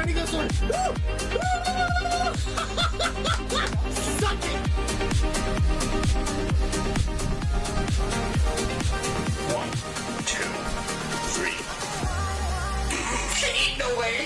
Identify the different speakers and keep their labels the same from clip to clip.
Speaker 1: Ready, go, sword. Suck it.
Speaker 2: 1, 2, 3. Ain't no way.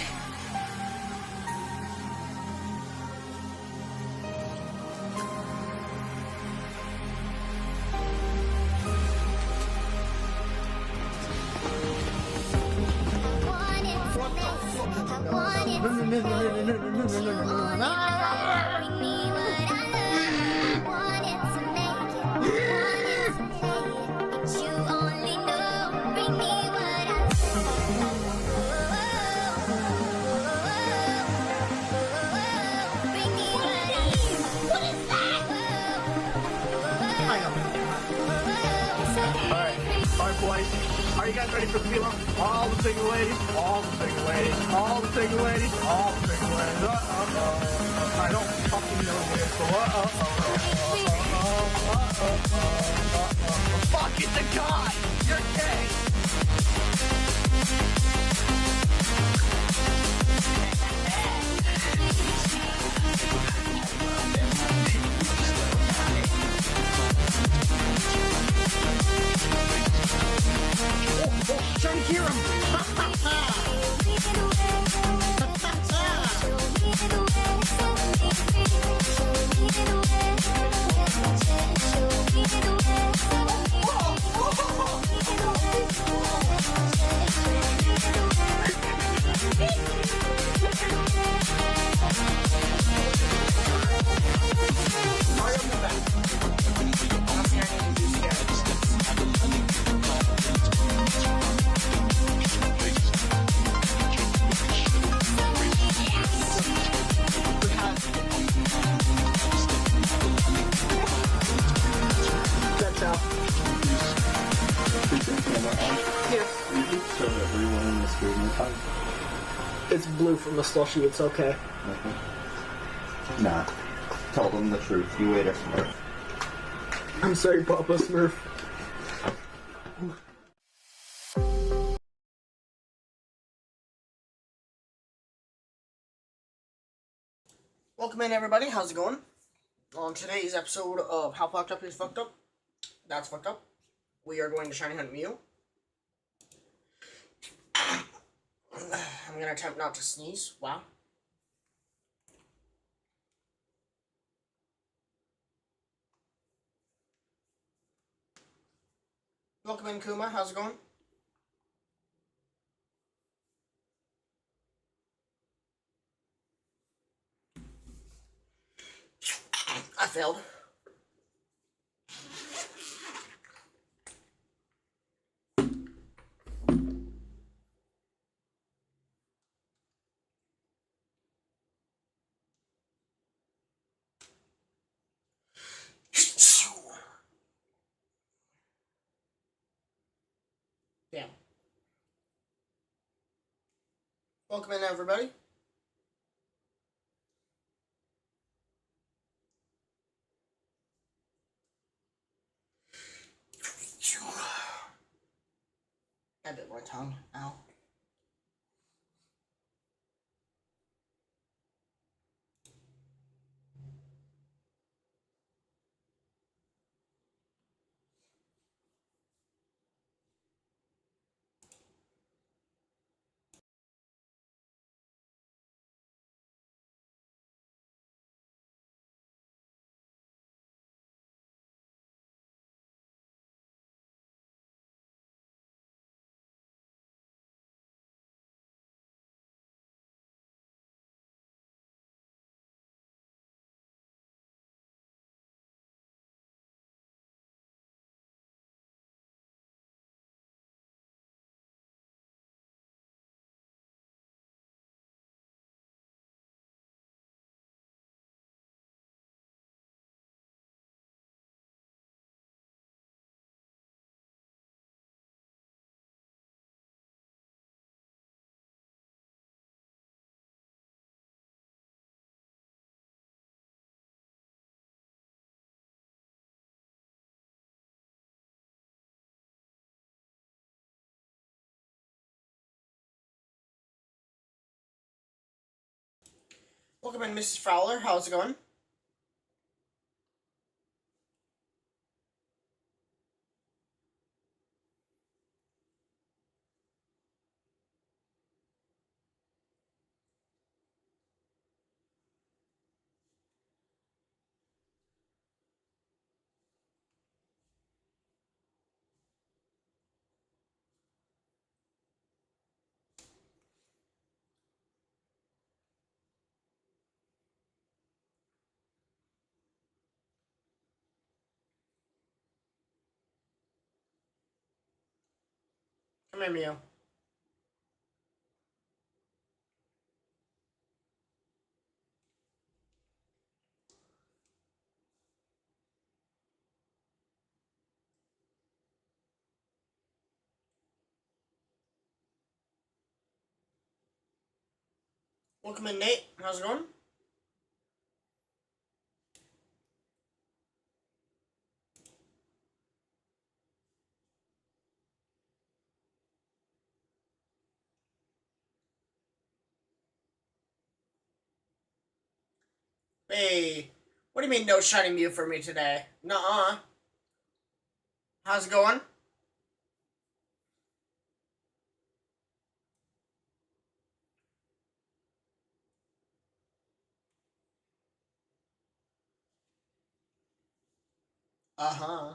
Speaker 3: Alright, boys. Are you guys ready for the feeling? All the single ladies, all the single ladies, all the single ladies, all the single ladies. I don't fucking know this, so fuck, it's a guy! You're gay!
Speaker 1: Trying to hear him.
Speaker 3: That's out.
Speaker 4: Show everyone in the screen time.
Speaker 3: It's blue from the slushy, it's okay.
Speaker 4: Nah. Tell them the truth. You ate a Smurf.
Speaker 3: I'm sorry, Papa Smurf.
Speaker 1: Welcome in, everybody. How's it going? On today's episode of How Fucked Up Is Fucked Up, that's fucked up, we are going to Shiny Hunt Mew. I'm going to attempt not to sneeze. Wow. Welcome in, Kuma. How's it going? I failed. Damn. Welcome in, everybody. I bit my tongue. Ow. Welcome in, Mrs. Fowler. How's it going? Come here, Mew. Welcome in, Nate. How's it going? Hey, what do you mean no shiny Mew for me today? Nuh-uh. How's it going? Uh-huh.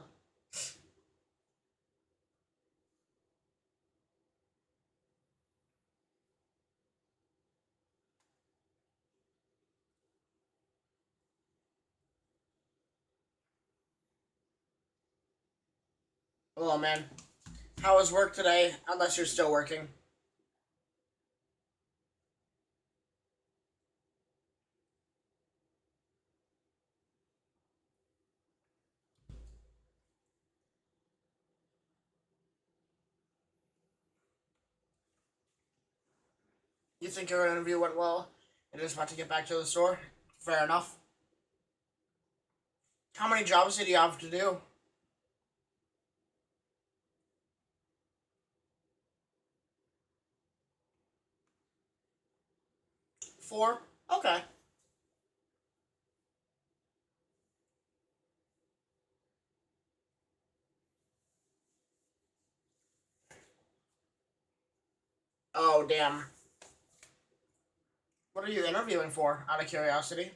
Speaker 1: Hello, man. How was work today? Unless you're still working. You think your interview went well? You're just about to get back to the store? Fair enough. How many jobs did you have to do? 4? Okay. Oh, damn. What are you interviewing for, out of curiosity?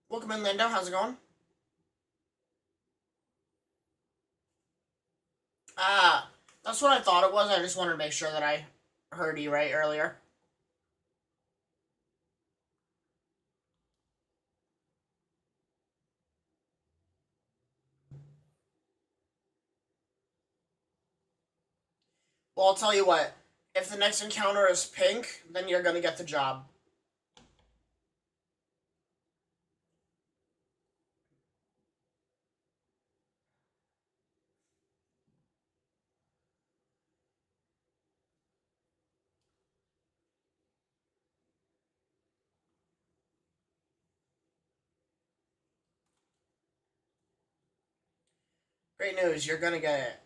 Speaker 1: Welcome in, Linda. How's it going? Ah, that's what I thought it was. I just wanted to make sure that I heard you right earlier. Well, I'll tell you what. If the next encounter is pink, then you're gonna get the job. Great news, you're gonna get it.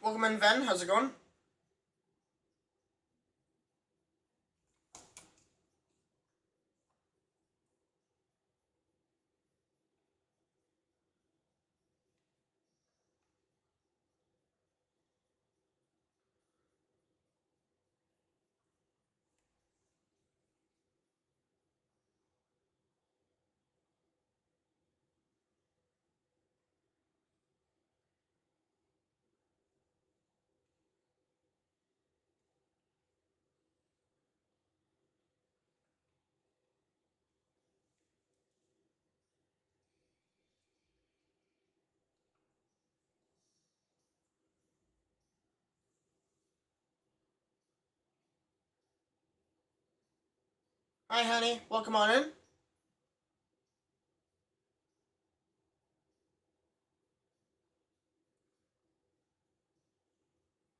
Speaker 1: Welcome in, Ven. How's it going? Hi, honey. Welcome on in.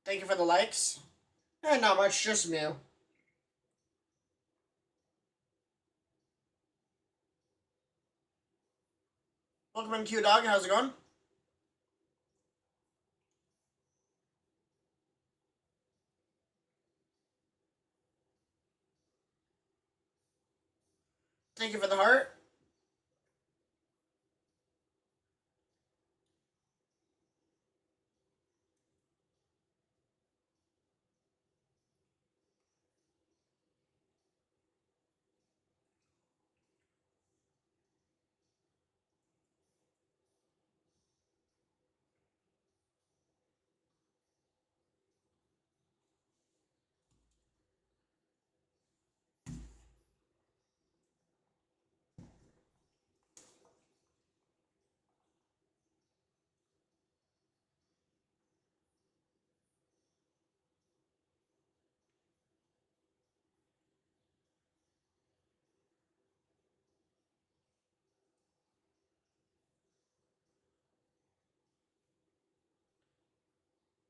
Speaker 1: Thank you for the likes. Not much, just Mew. Welcome in, Q-Dog. How's it going? Thank you for the heart.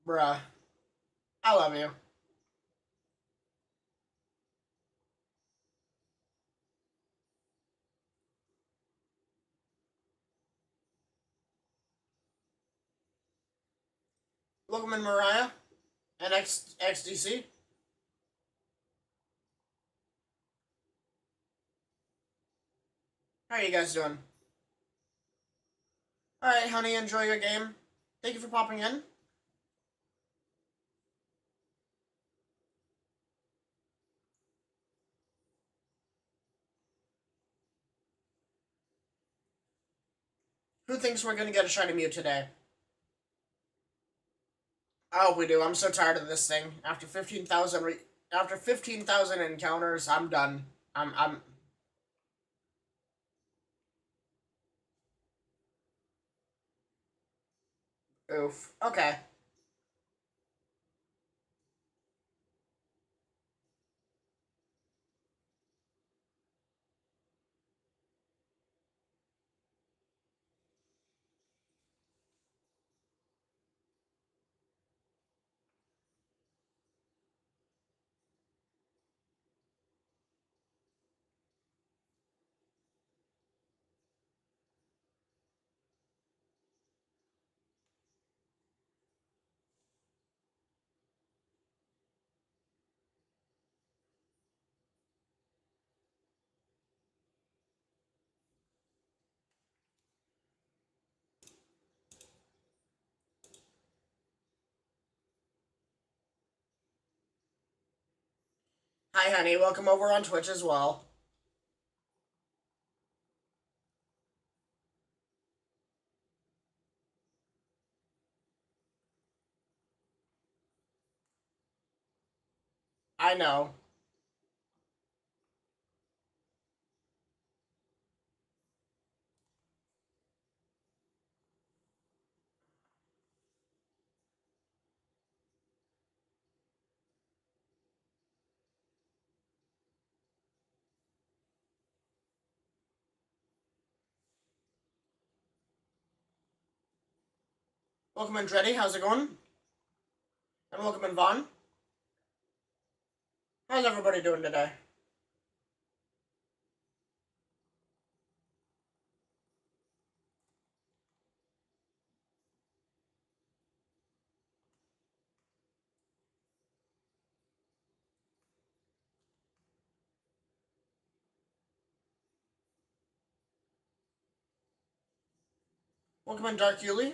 Speaker 1: Bruh. I love you. Welcome in, Mariah. And XDC. How are you guys doing? Alright, honey, enjoy your game. Thank you for popping in. Who thinks we're gonna get a shiny Mew today? I hope we do. I'm so tired of this thing. After 15,000 encounters, I'm done. I'm oof. Okay. Hi, honey. Welcome over on Twitch as well. I know. Welcome in, Dreddy. How's it going? And welcome in, Vaughn. How's everybody doing today? Welcome in, Dark Yuli.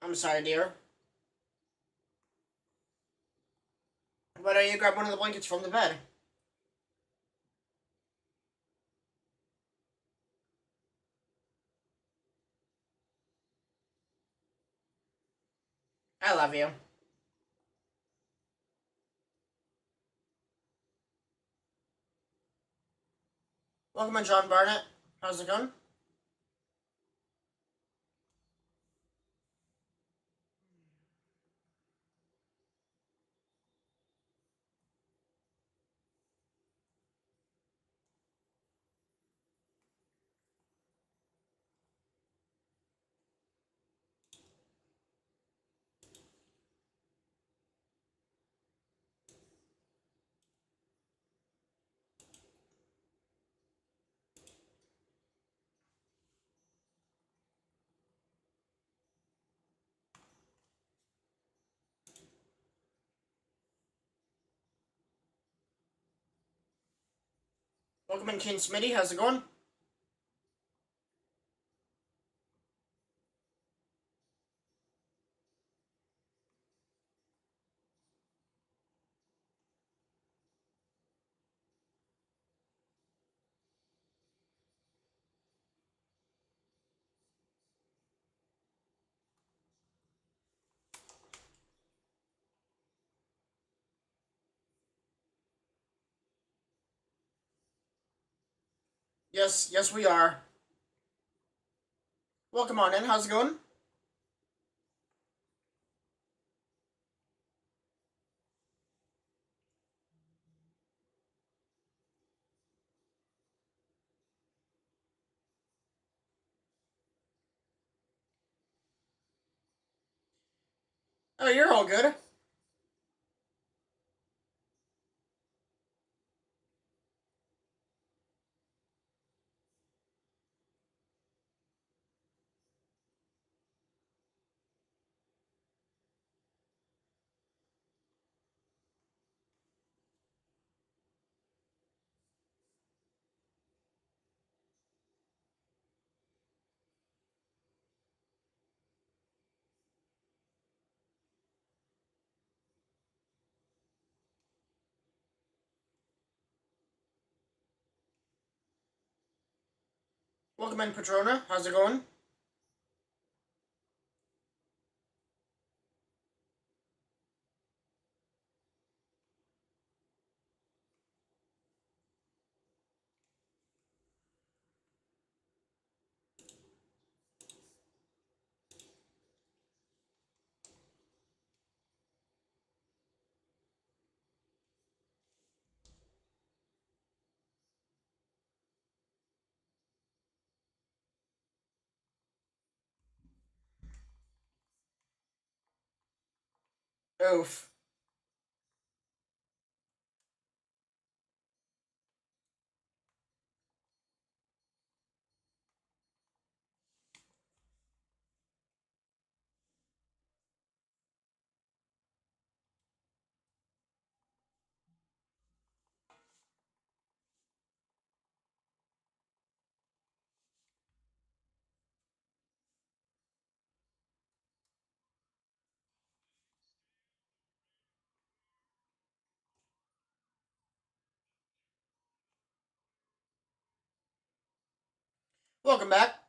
Speaker 1: I'm sorry, dear. Why don't you grab one of the blankets from the bed? I love you. Welcome in, John Barnett. How's it going? Welcome in, King Smitty. How's it going? Yes, we are. Welcome on in. How's it going? Oh, you're all good. Welcome in, Patrona. How's it going? Oof. Welcome back.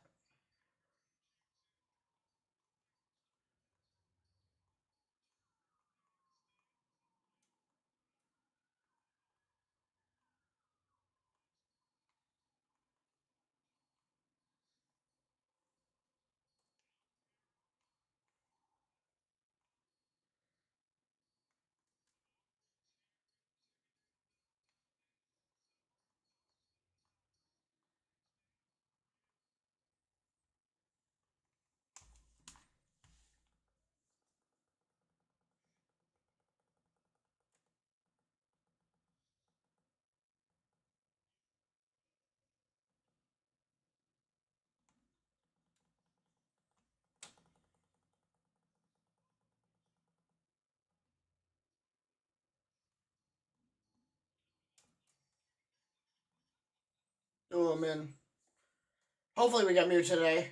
Speaker 1: Oh, man. Hopefully we get Mew today.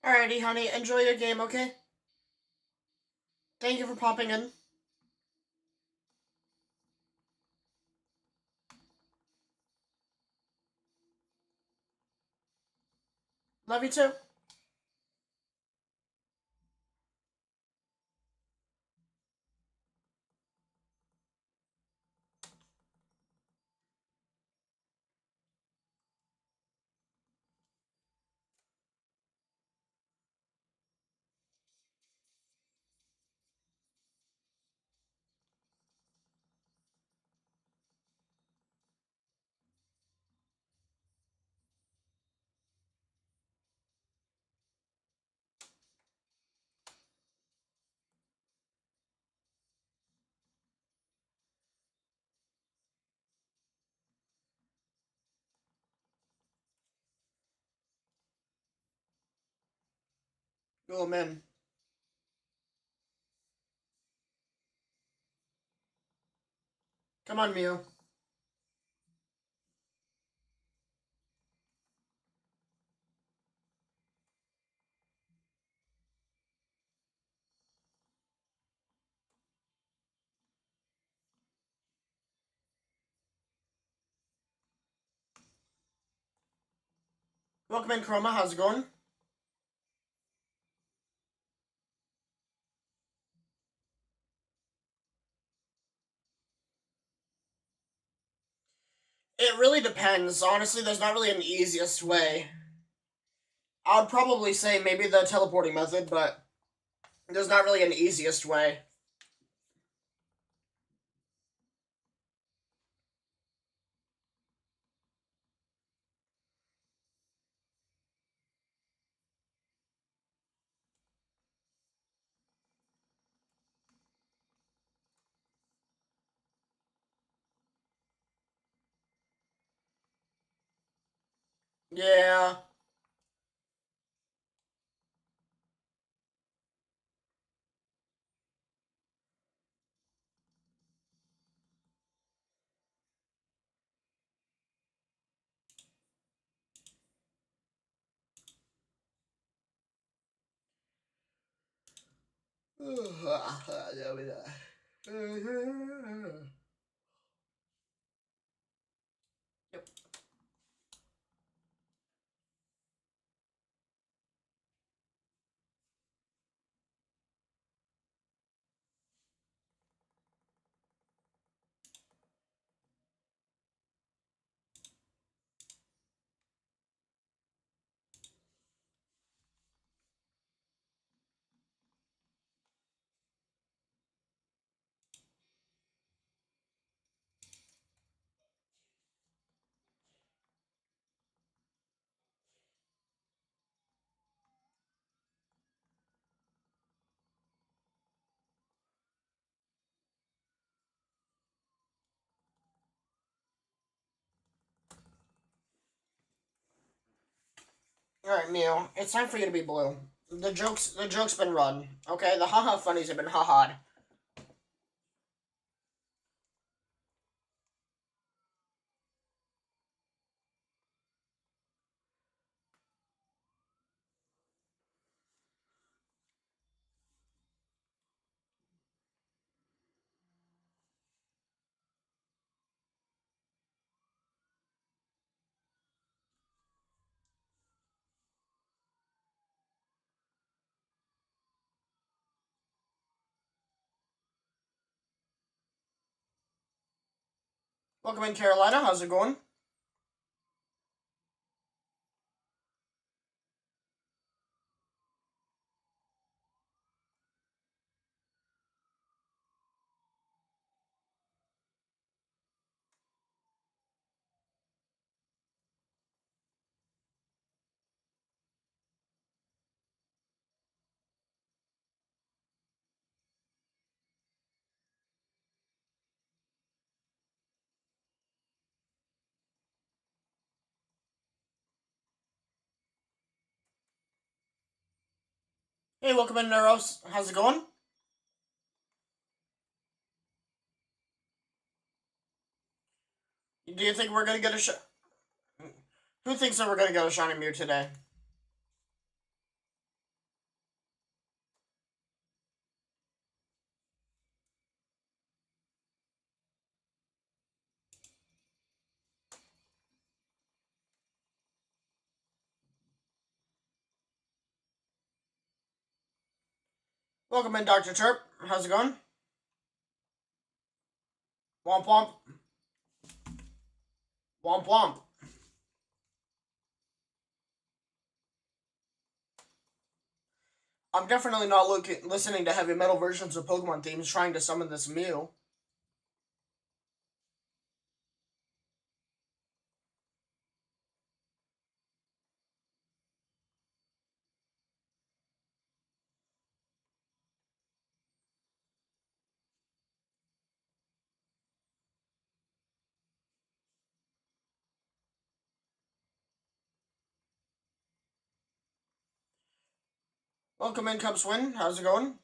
Speaker 1: Alrighty, honey. Enjoy your game, okay? Thank you for popping in. Love you too. Oh, man. Come on, Mew. Welcome in, Chroma. How's it going? It really depends. Honestly, there's not really an easiest way. I would probably say maybe the teleporting method, but there's not really an easiest way. Yeah. Yep. Alright, Mew. It's time for you to be blue. The joke's been run. Okay? The haha funnies have been ha-ha'd. Welcome in, Carolina. How's it going? Hey, welcome in, Neuros. How's it going? Do you think we're gonna get a Who thinks that we're gonna get a shiny Mew today? Welcome in, Dr. Chirp. How's it going? Womp womp. Womp womp. I'm definitely not listening to heavy metal versions of Pokemon themes trying to summon this Mew. Welcome in, Cub Swin. How's it going?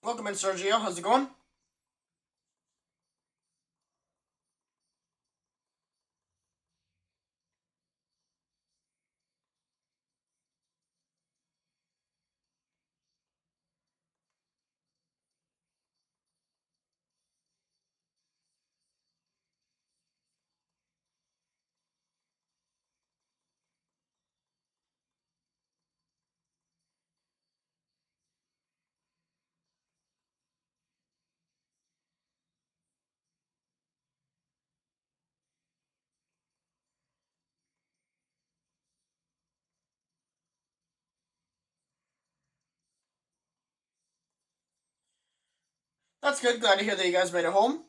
Speaker 1: Welcome in, Sergio. How's it going? That's good. Glad to hear that you guys made it home.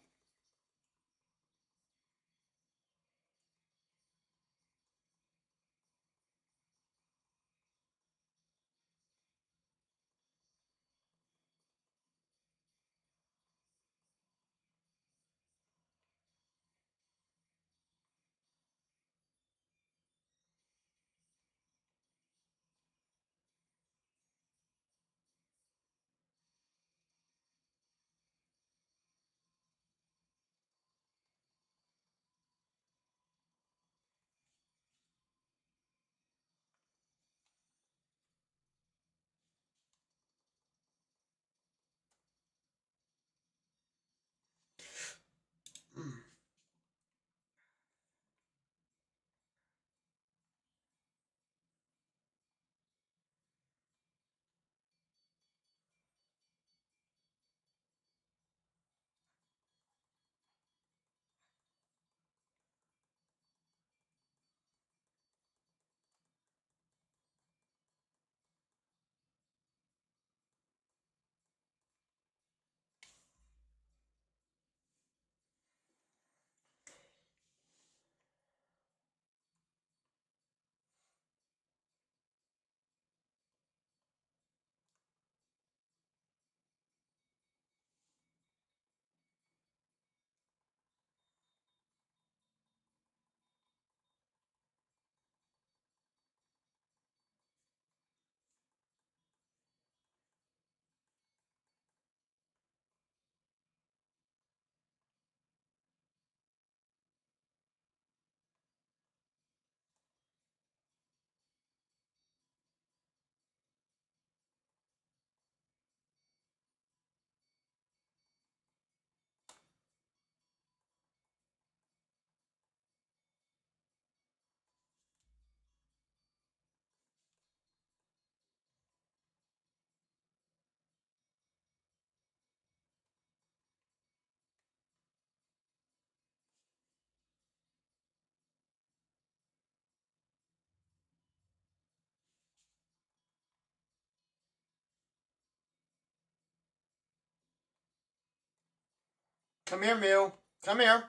Speaker 1: Come here, Mew. Come here.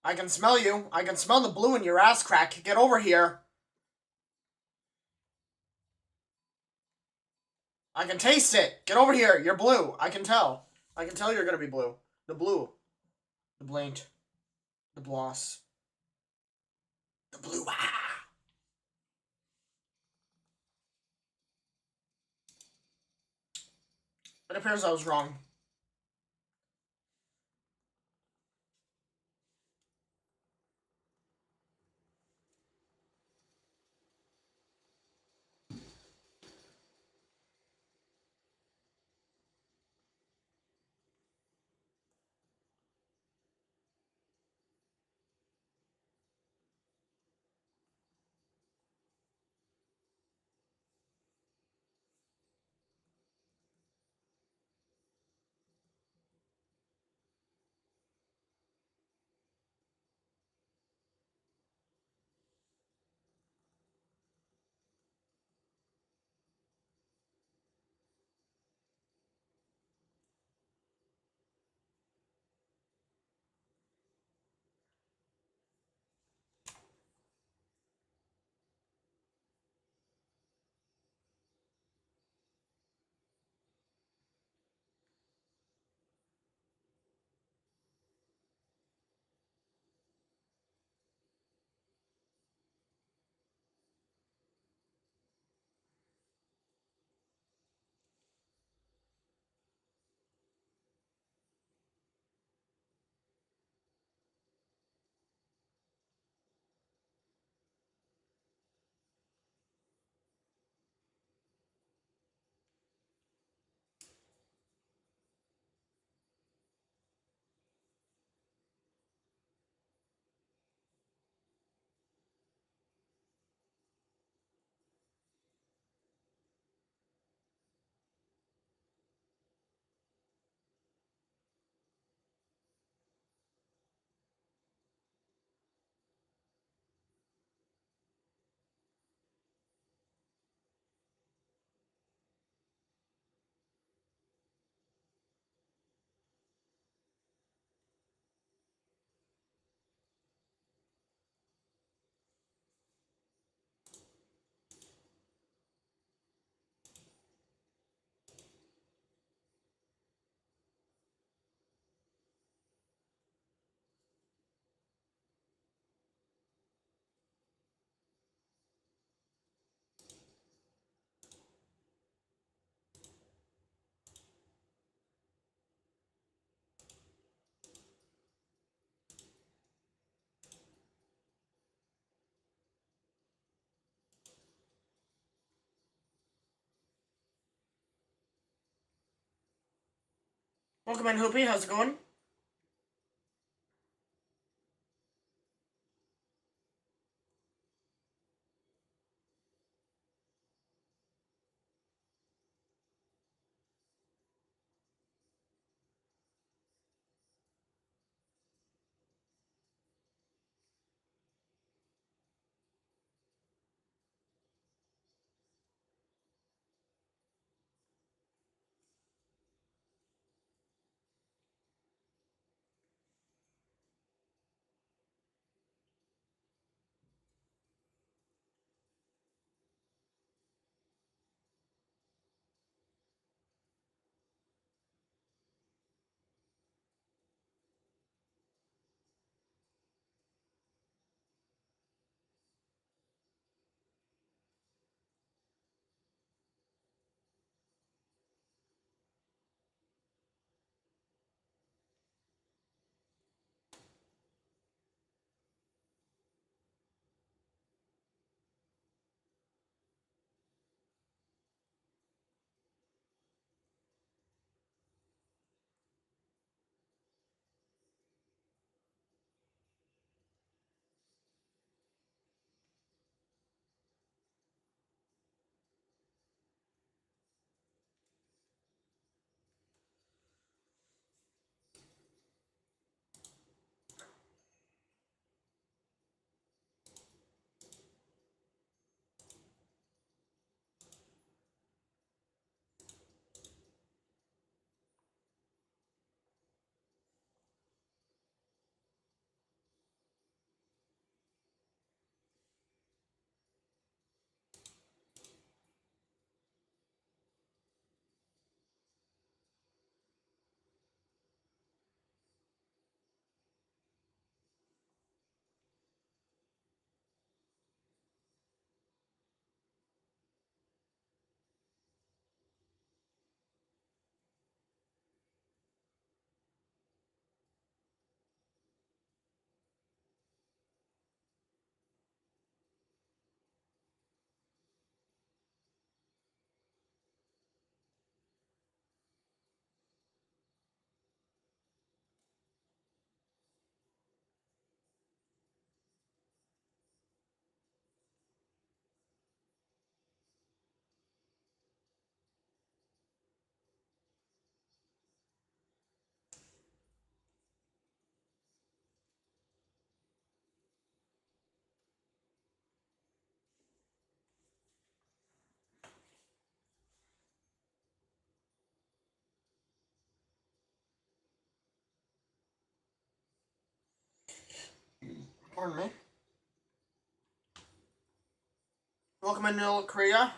Speaker 1: I can smell you. I can smell the blue in your ass crack. Get over here. I can taste it. Get over here. You're blue. I can tell. I can tell you're gonna be blue. The blue. The blaint. The bloss. The blue. Ah! It appears I was wrong. Welcome in, Hoopy. How's it going? Pardon me. Welcome in, Nil Korea.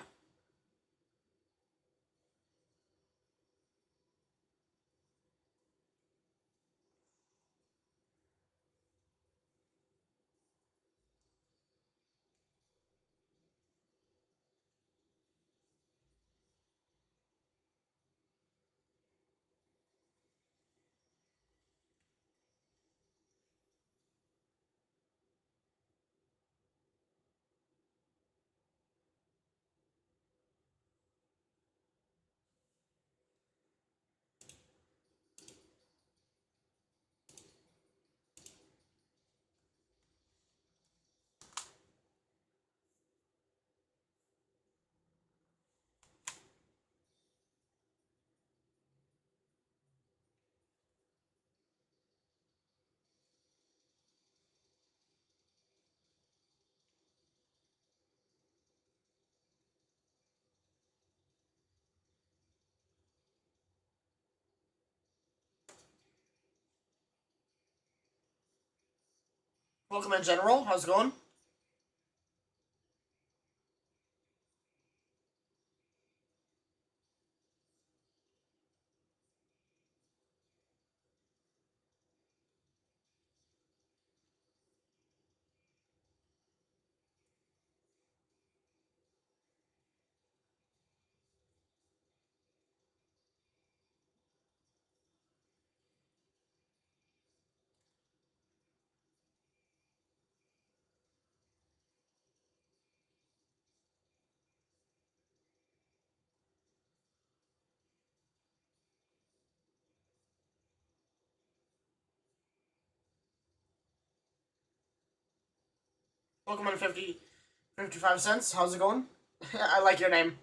Speaker 1: Welcome in, General. How's it going? Pokemon 50, 55 cents. How's it going? I like your name.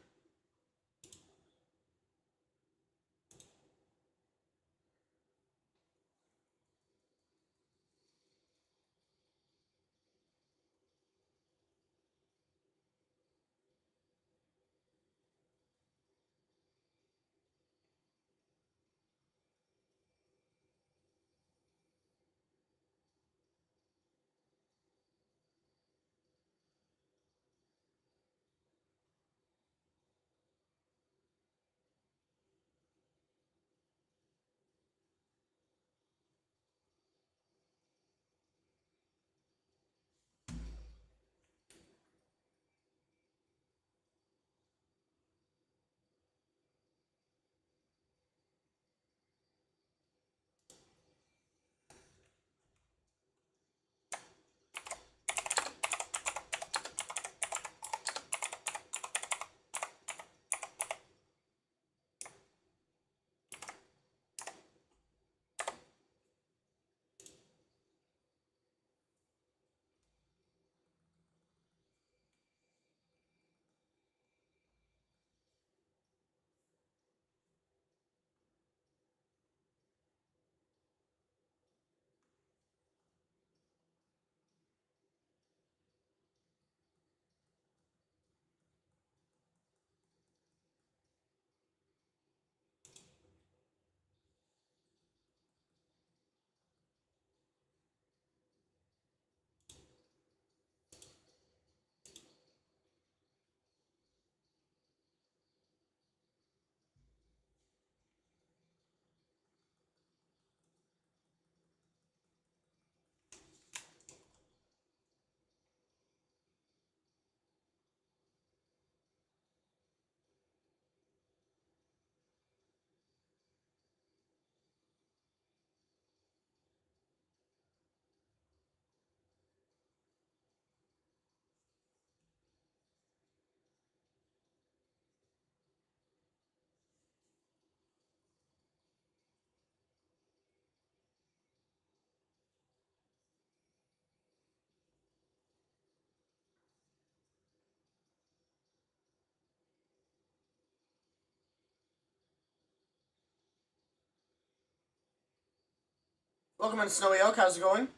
Speaker 1: Welcome in, Snowy Oak. How's it going?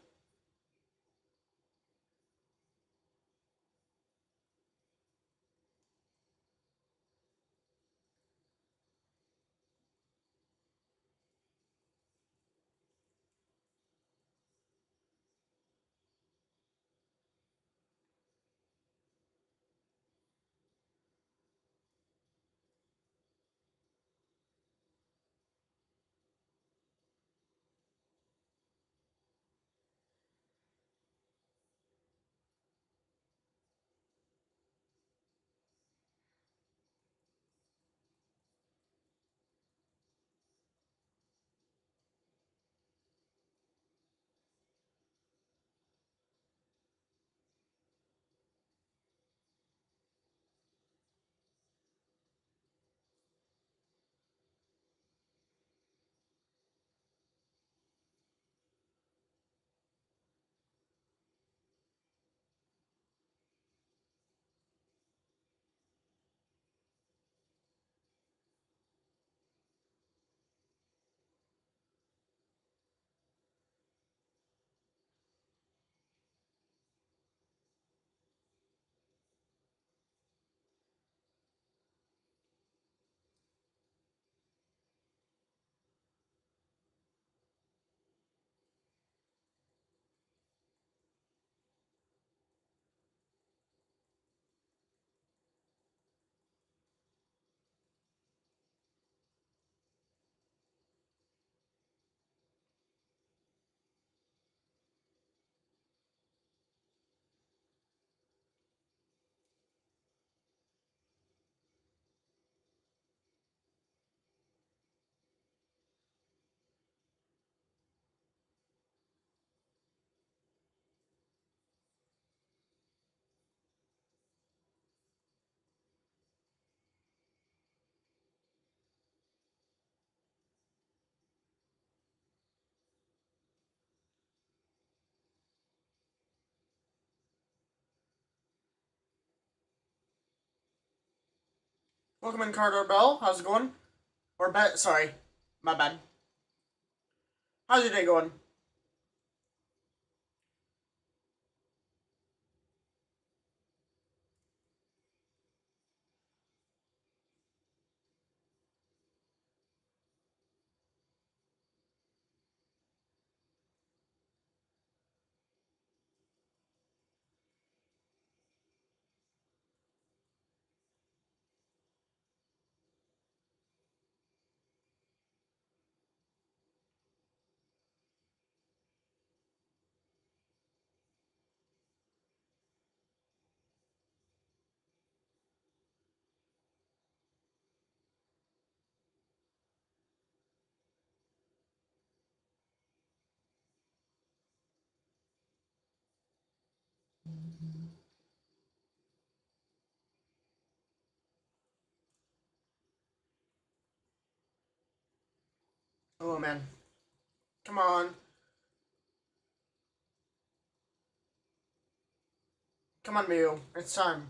Speaker 1: Welcome in, Carter Bell. How's it going? Or sorry, my bad. How's your day going? Oh man, come on, come on, Mew. It's time.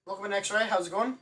Speaker 1: Pokemon X-Ray, how's it going?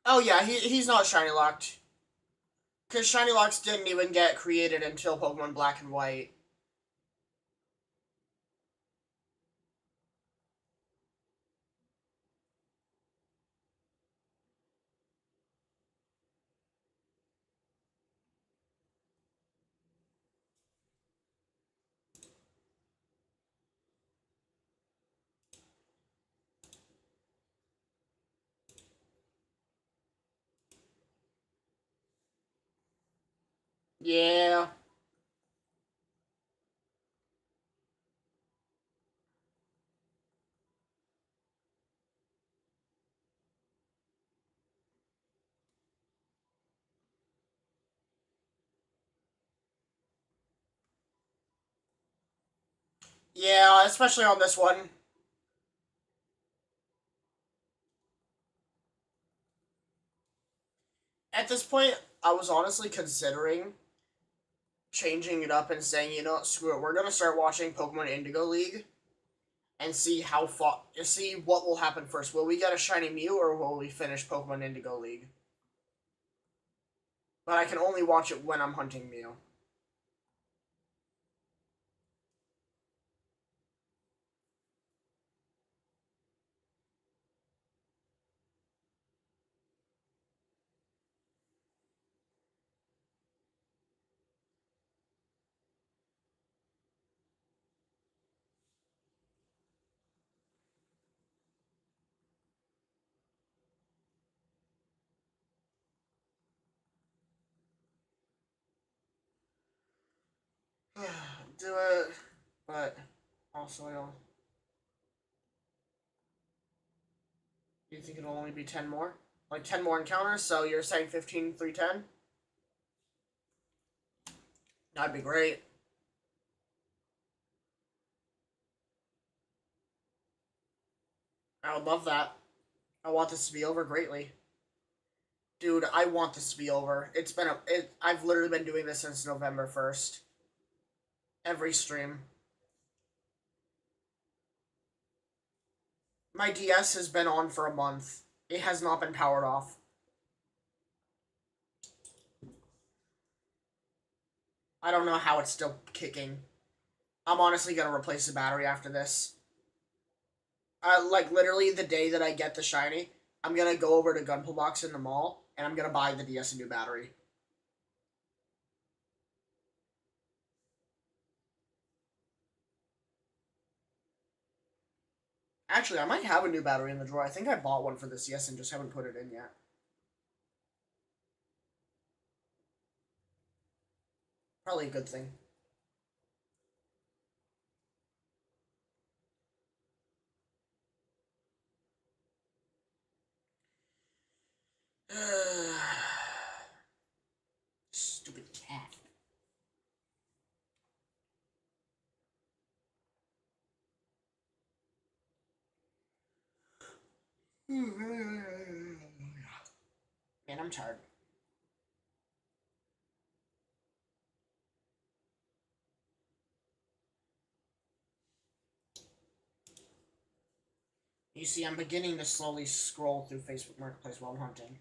Speaker 1: Oh yeah, he's not shiny locked. Because shiny locks didn't even get created until Pokemon Black and White. Yeah. Yeah, especially on this one. At this point, I was honestly considering changing it up and saying, you know what, screw it, we're gonna start watching Pokemon Indigo League and see how far, see what will happen first. Will we get a shiny Mew or will we finish Pokemon Indigo League? But I can only watch it when I'm hunting Mew. Do it, but also, you think it'll only be 10 more? Like 10 more encounters, so you're saying 15, 310? That'd be great. I would love that. I want this to be over greatly. Dude, I want this to be over. I've literally been doing this since November 1st. Every stream. My DS has been on for a month. It has not been powered off. I don't know how it's still kicking. I'm honestly gonna replace the battery after this. Like, literally, the day that I get the shiny, I'm gonna go over to Gunpla Box in the mall, and I'm gonna buy the DS a new battery. Actually, I might have a new battery in the drawer. I think I bought one for this DS and just haven't put it in yet. Probably a good thing. Stupid cat. Man, I'm tired. You see, I'm beginning to slowly scroll through Facebook Marketplace while I'm hunting.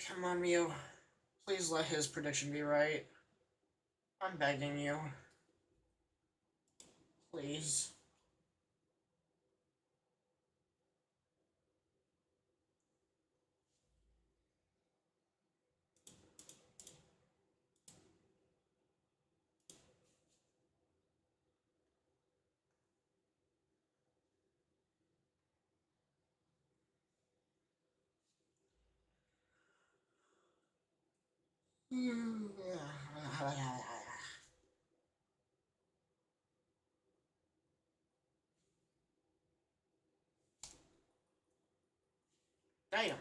Speaker 1: Come on, Mew. Please let his prediction be right. I'm begging you. Please. Damn.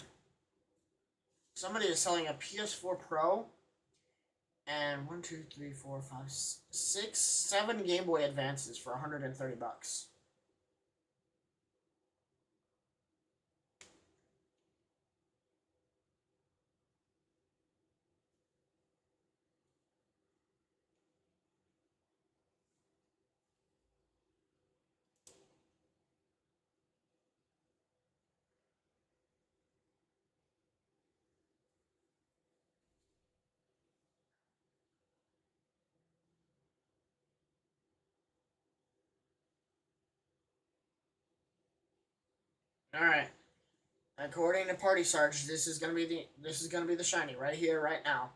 Speaker 1: Somebody is selling a PS4 Pro and 1, 2, 3, 4, 5, 6, 7 Game Boy Advances for $130. All right. According to Party Sarge, this is gonna be the shiny right here, right now.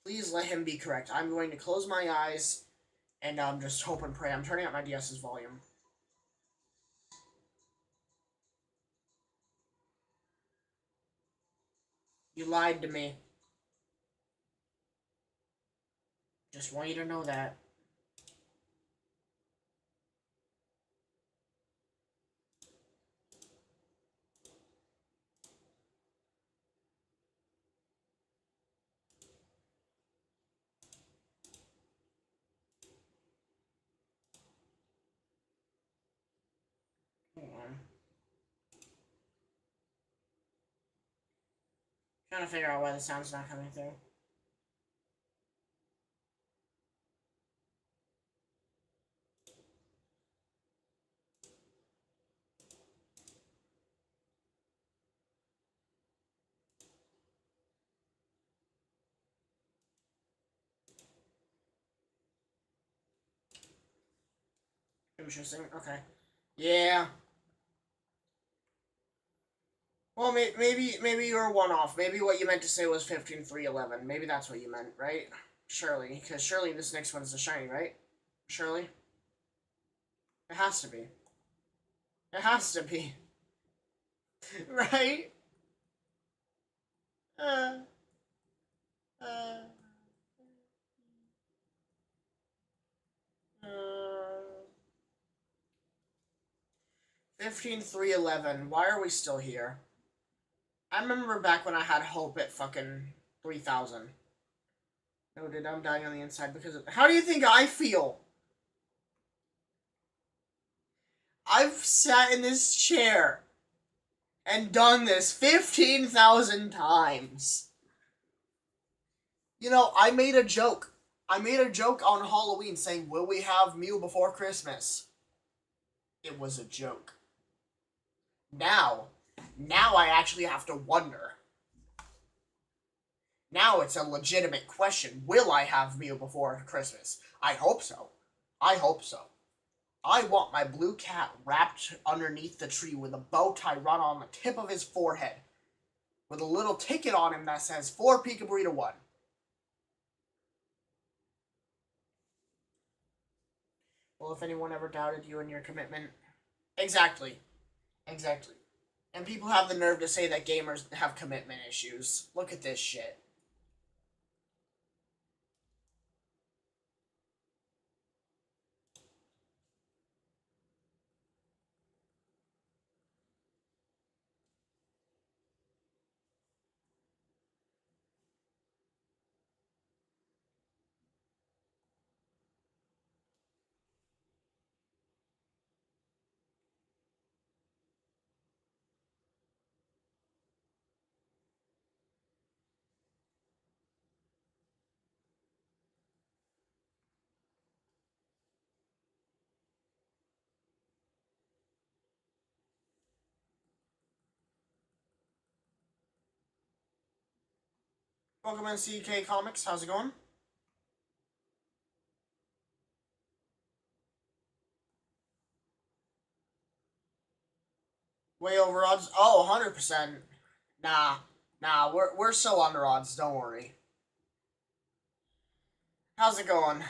Speaker 1: Please let him be correct. I'm going to close my eyes and just hope and pray. I'm turning up my DS's volume. You lied to me. Just want you to know that. Hold on. Trying to figure out why the sound's not coming through. Interesting. Okay. Yeah. Well, maybe you were one off. Maybe what you meant to say was 15-3-11. Maybe that's what you meant, right? Surely, because surely this next one is the shiny, right? Surely. It has to be. It has to be. Right? Uh, uh, uh, 15-3-11. Why are we still here? I remember back when I had hope at fucking 3,000. No, dude, I'm dying on the inside because of... How do you think I feel? I've sat in this chair and done this 15,000 times. You know, I made a joke. I made a joke on Halloween saying, will we have Mew before Christmas? It was a joke. Now I actually have to wonder. Now it's a legitimate question. Will I have Mew before Christmas? I hope so. I hope so. I want my blue cat wrapped underneath the tree with a bow tie run on the tip of his forehead, with a little ticket on him that says 4 Peekaboo to 1. Well, if anyone ever doubted you and your commitment... Exactly. Exactly. And people have the nerve to say that gamers have commitment issues. Look at this shit. Welcome in CK Comics. How's it going? Way over odds? Oh, 100%. Nah, we're so under odds, don't worry. How's it going?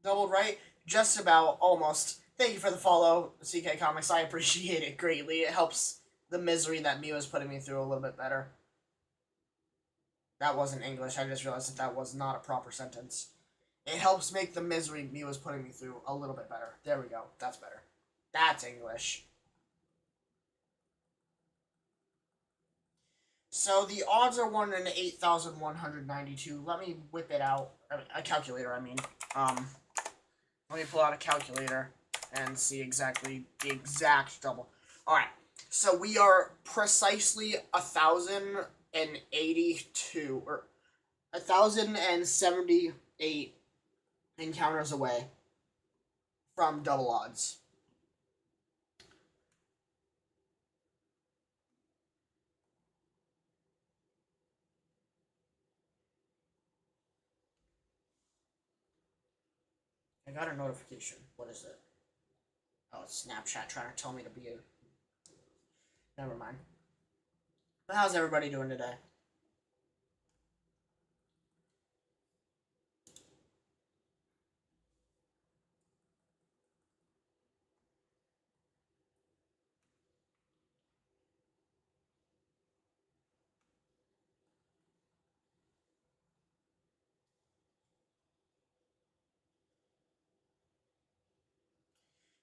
Speaker 1: Doubled right? Just about, almost. Thank you for the follow, CK Comics. I appreciate it greatly. It helps the misery that Mew is putting me through a little bit better. That wasn't English. I just realized that was not a proper sentence. It helps make the misery Mew is putting me through a little bit better. There we go. That's better. That's English. So the odds are 1 in 8,192. Let me whip it out. A calculator, I mean. Let me pull out a calculator and see exactly the exact double. Alright, so we are precisely 1,082, or 1,078 encounters away from double odds. I got a notification. What is it? Oh, it's Snapchat trying to tell me to be a... Never mind. But how's everybody doing today?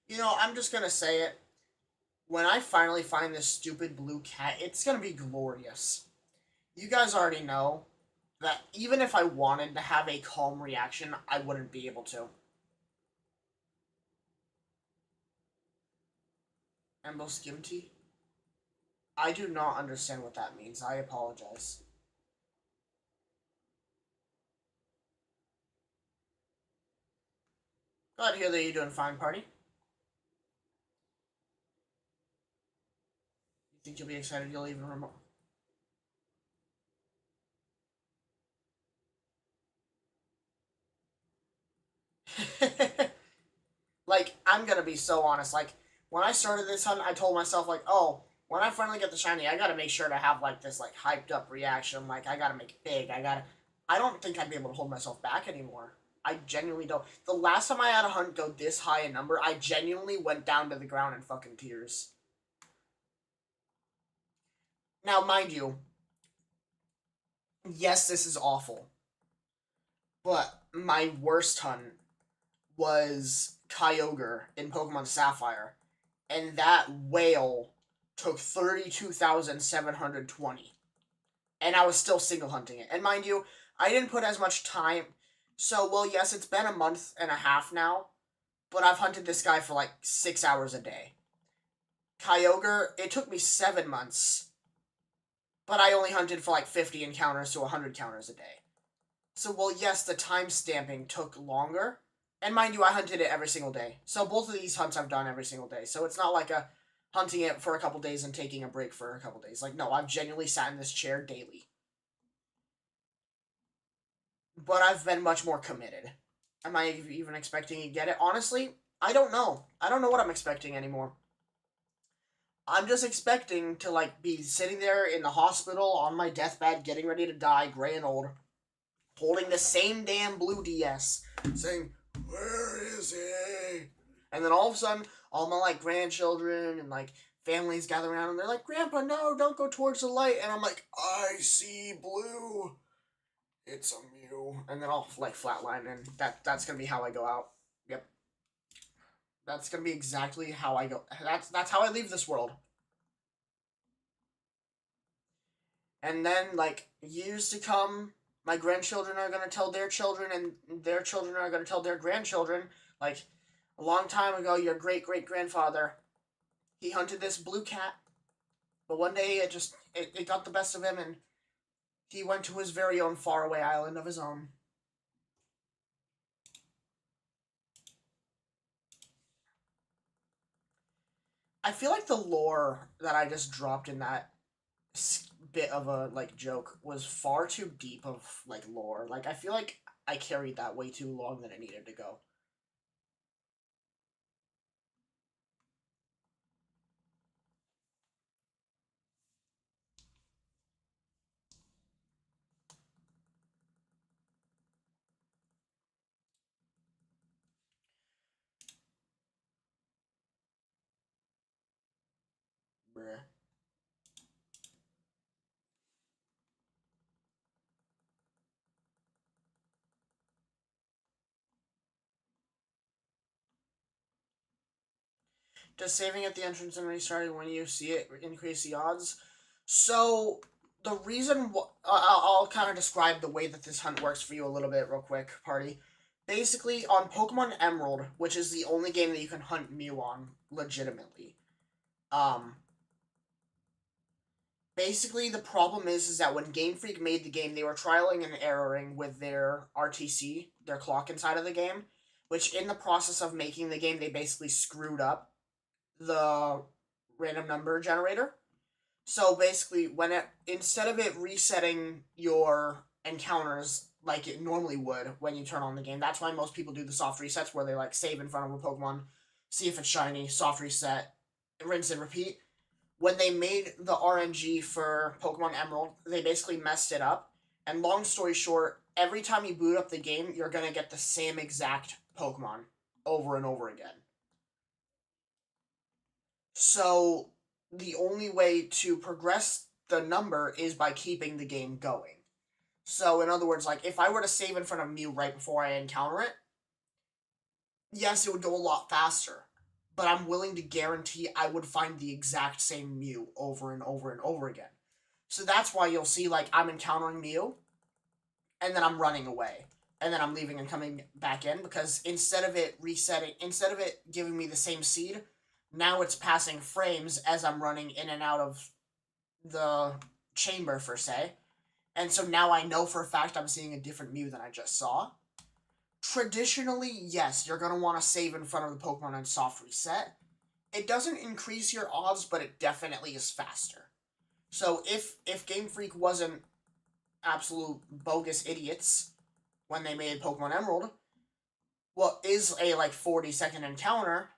Speaker 1: You know, I'm just gonna say it. When I finally find this stupid blue cat, it's gonna be glorious. You guys already know that even if I wanted to have a calm reaction, I wouldn't be able to. Emboscimity? I do not understand what that means. I apologize. Glad to hear that you're doing fine, party. You think you'll be excited you'll even remember? Like, I'm gonna be so honest. Like, when I started this hunt, I told myself, like, oh, when I finally get the shiny, I gotta make sure to have, like, this, like, hyped up reaction. Like, I gotta make it big. I don't think I'd be able to hold myself back anymore. I genuinely don't. The last time I had a hunt go this high in number, I genuinely went down to the ground in fucking tears. Now, mind you, yes, this is awful. But my worst hunt was Kyogre in Pokemon Sapphire. And that whale took 32,720. And I was still single hunting it. And mind you, I didn't put as much time. So, well, yes, it's been a month and a half now. But I've hunted this guy for like 6 hours a day. Kyogre, it took me 7 months. But I only hunted for like 50 encounters to 100 counters a day. So, well, yes, the time stamping took longer. And mind you, I hunted it every single day. So both of these hunts I've done every single day. So it's not like a hunting it for a couple days and taking a break for a couple days. Like, no, I've genuinely sat in this chair daily. But I've been much more committed. Am I even expecting to get it? Honestly, I don't know. I don't know what I'm expecting anymore. I'm just expecting to, like, be sitting there in the hospital on my deathbed, getting ready to die, gray and old, holding the same damn blue DS, saying, "Where is he?" And then all of a sudden, all my, like, grandchildren and, like, families gather around and they're like, "Grandpa, no, don't go towards the light." And I'm like, "I see blue. It's a Mew." And then I'll, like, flatline, and that's gonna be how I go out. Yep. That's gonna be exactly how I go. That's how I leave this world. And then, like, years to come, my grandchildren are gonna tell their children, and their children are gonna tell their grandchildren, like, a long time ago, your great-great-grandfather, he hunted this blue cat, but one day it got the best of him, and he went to his very own faraway island of his own. I feel like the lore that I just dropped in that bit of a, like, joke was far too deep of, like, lore. Like, I feel like I carried that way too long than it needed to go. Bruh. Does saving at the entrance and restarting when you see it increase the odds? So, the reason I'll kind of describe the way that this hunt works for you a little bit real quick, party. Basically, on Pokemon Emerald, which is the only game that you can hunt Mew on legitimately, basically the problem is that when Game Freak made the game, they were trialing and erroring with their RTC, their clock inside of the game, which in the process of making the game, they basically screwed up the random number generator. So basically, instead of it resetting your encounters like it normally would when you turn on the game, that's why most people do the soft resets where they, like, save in front of a Pokemon, see if it's shiny, soft reset, rinse and repeat. When they made the RNG for Pokemon Emerald, they basically messed it up. And long story short, every time you boot up the game, you're gonna get the same exact Pokemon over and over again. So the only way to progress the number is by keeping the game going. So in other words, like, if I were to save in front of Mew right before I encounter it, yes, it would go a lot faster. but I'm willing to guarantee I would find the exact same Mew over and over and over again. So that's why you'll see, like, I'm encountering Mew, and then I'm running away. And then I'm leaving and coming back in, because instead of it giving me the same seed, now it's passing frames as I'm running in and out of the chamber, per se. And so now I know for a fact I'm seeing a different Mew than I just saw. Traditionally, yes, you're going to want to save in front of the Pokemon and soft reset. It doesn't increase your odds, but it definitely is faster. So if Game Freak wasn't absolute bogus idiots when they made Pokemon Emerald, what is a, like, 40-second encounter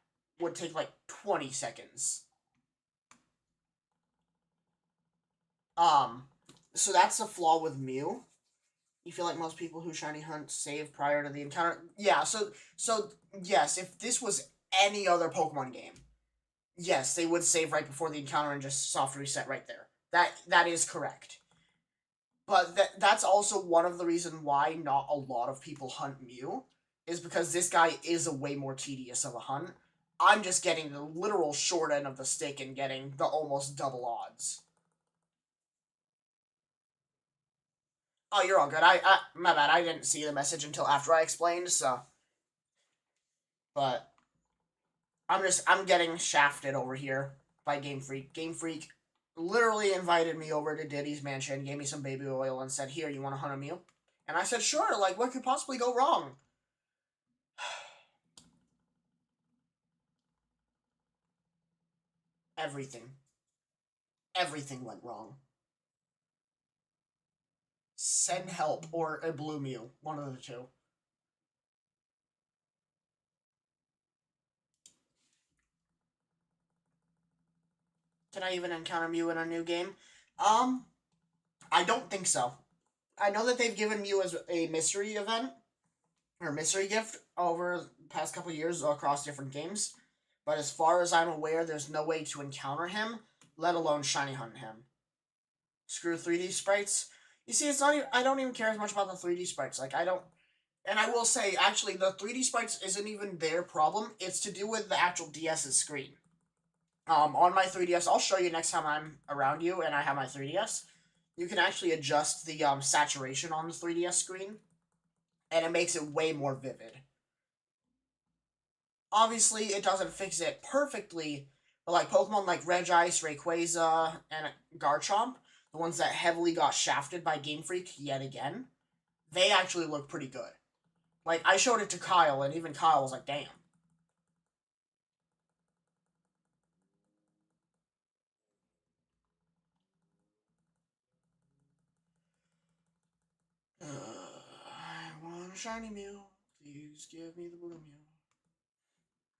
Speaker 1: would take, like, 20 seconds. So that's the flaw with Mew. You feel like most people who shiny hunt save prior to the encounter? Yeah, so yes, if this was any other Pokemon game, yes, they would save right before the encounter and just soft reset right there. That is correct. But that's also one of the reasons why not a lot of people hunt Mew, is because this guy is a way more tedious of a hunt. I'm just getting the literal short end of the stick and getting the almost double odds. Oh, you're all good. My bad. I didn't see the message until after I explained, so. But I'm getting shafted over here by Game Freak. Game Freak literally invited me over to Diddy's mansion, gave me some baby oil, and said, "Here, you want to hunt a Mew?" And I said, "Sure, like, what could possibly go wrong?" Everything. Everything went wrong. Send help, or a blue Mew. One of the two. Can I even encounter Mew in a new game? I don't think so. I know that they've given Mew as a mystery event, or mystery gift, over the past couple years across different games. But as far as I'm aware, there's no way to encounter him, let alone shiny hunt him. Screw 3D sprites. You see, it's not even, I don't even care as much about the 3D sprites. Like, I don't... And I will say, actually, the 3D sprites isn't even their problem. It's to do with the actual DS's screen. On my 3DS, I'll show you next time I'm around you and I have my 3DS. You can actually adjust the saturation on the 3DS screen, and it makes it way more vivid. Obviously, it doesn't fix it perfectly, but like Pokemon like Regice, Rayquaza, and Garchomp, the ones that heavily got shafted by Game Freak yet again, they actually look pretty good. Like, I showed it to Kyle, and even Kyle was like, damn. I want a shiny Mew. Please give me the blue Mew.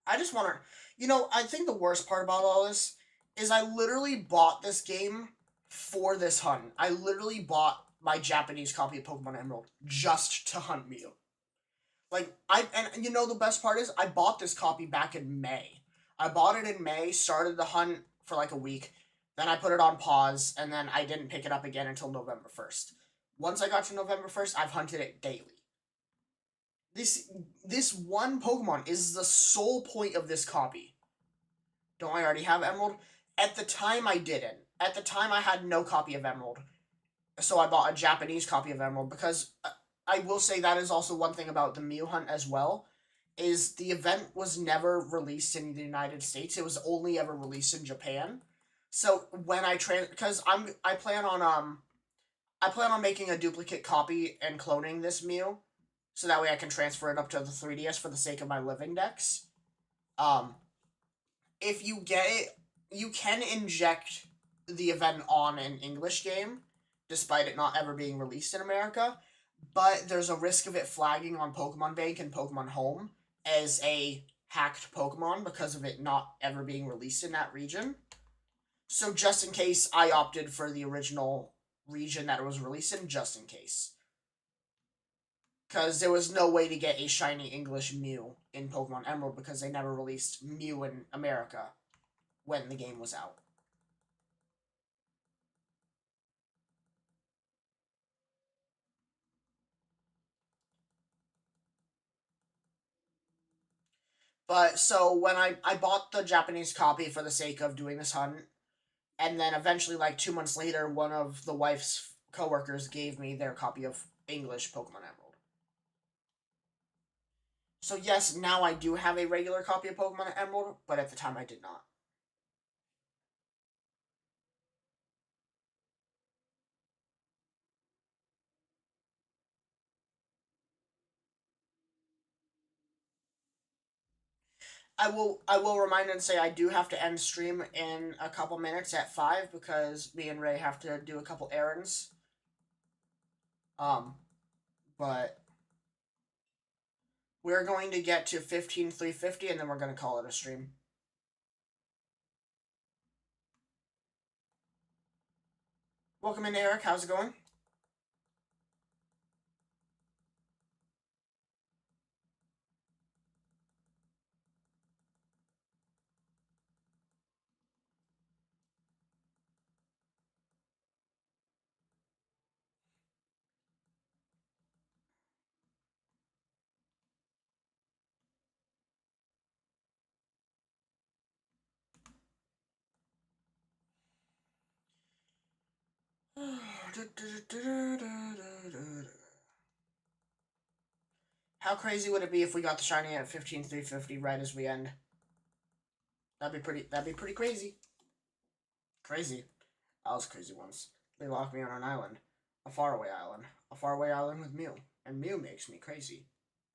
Speaker 1: I just want to... You know, I think the worst part about all this is I literally bought this game for this hunt. I literally bought my Japanese copy of Pokemon Emerald just to hunt Mew. Like, and you know the best part is, I bought this copy back in May. I bought it in May, started the hunt for like a week, then I put it on pause, and then I didn't pick it up again until November 1st. Once I got to November 1st, I've hunted it daily. This one Pokemon is the sole point of this copy. Don't I already have Emerald? At the time, I didn't. At the time, I had no copy of Emerald. So I bought a Japanese copy of Emerald, because I will say that is also one thing about the Mew hunt as well, is the event was never released in the United States. It was only ever released in Japan. So when I because I plan on making a duplicate copy and cloning this Mew, so that way I can transfer it up to the 3DS for the sake of my living decks. If you get it, you can inject the event on an English game, despite it not ever being released in America, but there's a risk of it flagging on Pokemon Bank and Pokemon Home as a hacked Pokemon because of it not ever being released in that region. So just in case, I opted for the original region that it was released in, just in case. Because there was no way to get a shiny English Mew in Pokemon Emerald, because they never released Mew in America when the game was out. But so when I bought the Japanese copy for the sake of doing this hunt, and then eventually, like 2 months later, one of the wife's coworkers gave me their copy of English Pokemon Emerald. So yes, now I do have a regular copy of Pokemon Emerald, but at the time I did not. I will remind and say I do have to end stream in a couple minutes at 5 because me and Ray have to do a couple errands. But we're going to get to 15,350 and then we're going to call it a stream. Welcome in, Eric. How's it going? How crazy would it be if we got the shiny at 15,350 right as we end? That'd be pretty crazy. Crazy. I was crazy once. They locked me on an island. A faraway island. A faraway island with Mew. And Mew makes me crazy.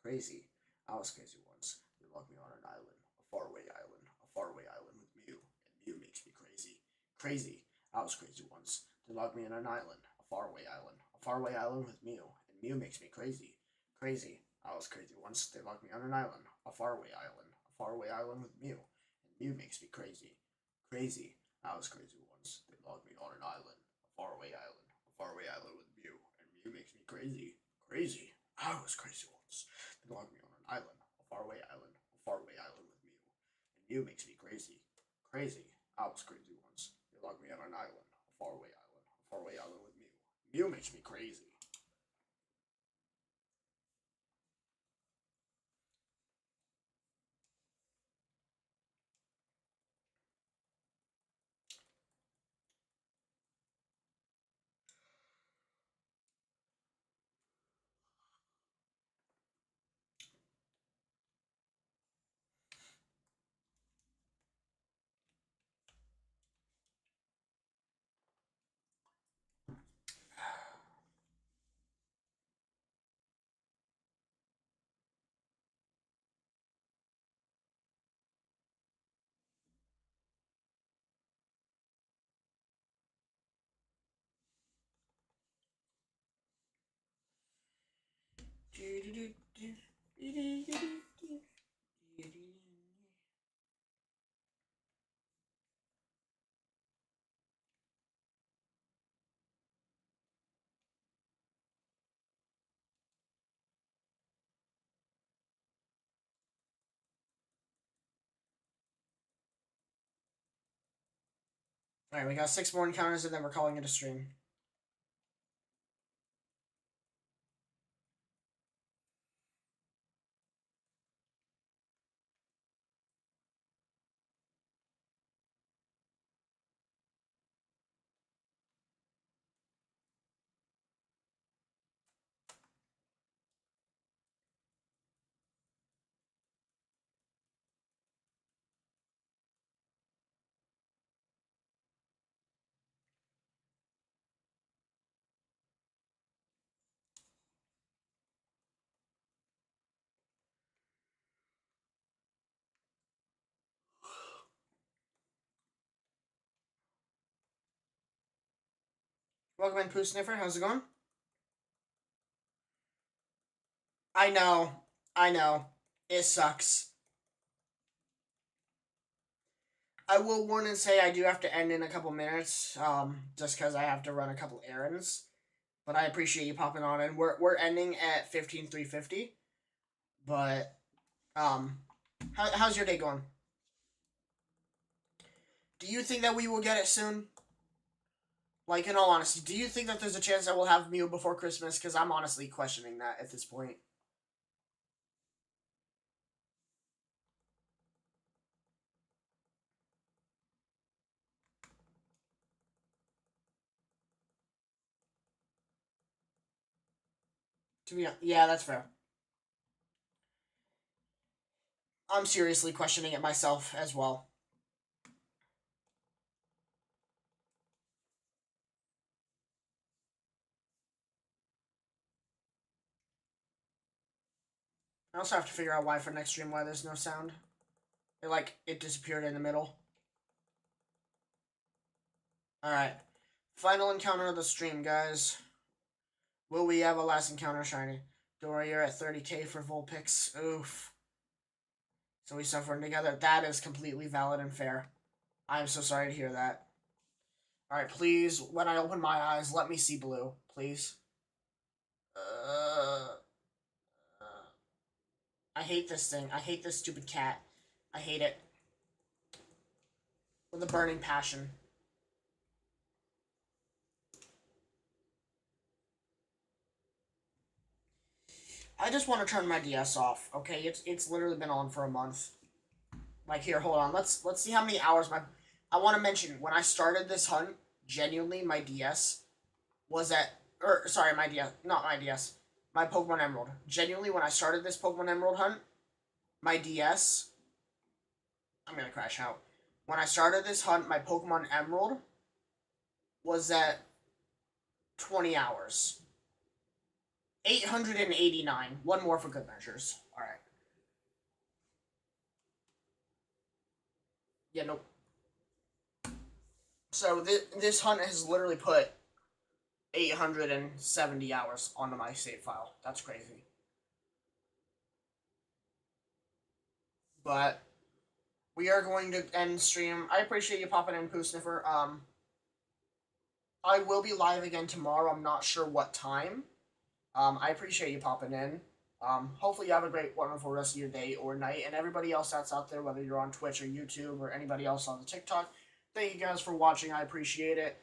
Speaker 1: Crazy. I was crazy once. They locked me on an island. A faraway island. A faraway island with Mew. And Mew makes me crazy. Crazy. I was crazy once. They locked me on an island. A faraway island. A faraway island with Mew. And Mew makes me crazy. Crazy. I was crazy once. They locked me on an island. A faraway island. A faraway island with Mew. And Mew makes me crazy. Crazy. I was crazy once. They locked me on an island. A faraway island. A faraway island with Mew. And Mew makes me crazy. Crazy. I was crazy once. They locked me on an island. A faraway island. A faraway island with Mew. And Mew makes me crazy. Crazy. I was crazy once. They locked me on an island. A faraway island. A faraway island with Mew. Mew makes me crazy. Alright, we got 6 more encounters and then we're calling it a stream. Welcome in, Pooh Sniffer. How's it going? I know. I know. It sucks. I will warn and say I do have to end in a couple minutes, just because I have to run a couple errands. But I appreciate you popping on, and we're ending at 15,350. But how's your day going? Do you think that we will get it soon? Like, in all honesty, do you think that there's a chance that we'll have Mew before Christmas? Because I'm honestly questioning that at this point. Yeah, that's fair. I'm seriously questioning it myself as well. I also have to figure out why for next stream why there's no sound. It disappeared in the middle. Alright. Final encounter of the stream, guys. Will we have a last encounter shiny? Dora, you're at 30k for Vulpix. Oof. So we suffering together. That is completely valid and fair. I am so sorry to hear that. Alright, please, when I open my eyes, let me see blue. Please. I hate this thing. I hate this stupid cat. I hate it. With a burning passion. I just want to turn my DS off, okay? It's literally been on for a month. Like, here, hold on. Let's see how many hours I want to mention, when I started this hunt, genuinely, my DS was at... sorry, my DS. Not my DS. My Pokemon Emerald. Genuinely, when I started this Pokemon Emerald hunt, my DS... I'm gonna crash out. When I started this hunt, my Pokemon Emerald was at 20 hours. 889. One more for good measures. Alright. Yeah, nope. So this hunt has literally put 870 hours onto my save file. That's crazy. But we are going to end stream. I appreciate you popping in, Poo Sniffer. I will be live again tomorrow. I'm not sure what time. I appreciate you popping in. Hopefully you have a great, wonderful rest of your day or night. And everybody else that's out there, whether you're on Twitch or YouTube or anybody else on the TikTok, thank you guys for watching. I appreciate it.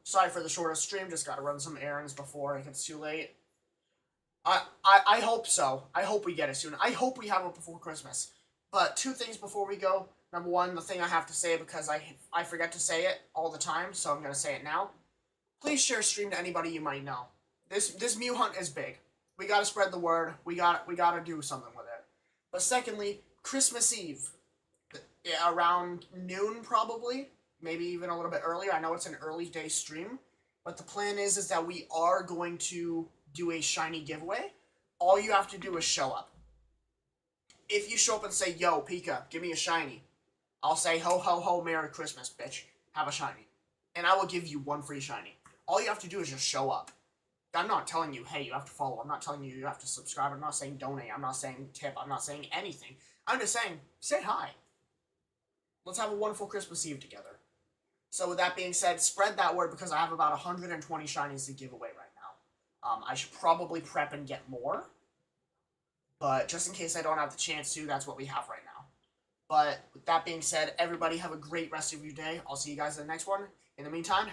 Speaker 1: Sorry for the shortest stream. Just got to run some errands before it gets too late. I hope so. I hope we get it soon. I hope we have it before Christmas. But two things before we go. Number one, the thing I have to say because I forget to say it all the time, so I'm going to say it now. Please share stream to anybody you might know. This Mew hunt is big. We gotta spread the word. We gotta do something with it. But secondly, Christmas Eve, around noon probably, maybe even a little bit earlier. I know it's an early day stream, but the plan is that we are going to do a shiny giveaway. All you have to do is show up. If you show up and say, "Yo, Pika, give me a shiny," I'll say, "Ho ho ho, Merry Christmas, bitch. Have a shiny," and I will give you one free shiny. All you have to do is just show up. I'm not telling you, hey, you have to follow. I'm not telling you have to subscribe. I'm not saying donate. I'm not saying tip. I'm not saying anything. I'm just saying, say hi. Let's have a wonderful Christmas Eve together. So with that being said, spread that word because I have about 120 shinies to give away right now. I should probably prep and get more. But just in case I don't have the chance to, that's what we have right now. But with that being said, everybody have a great rest of your day. I'll see you guys in the next one. In the meantime,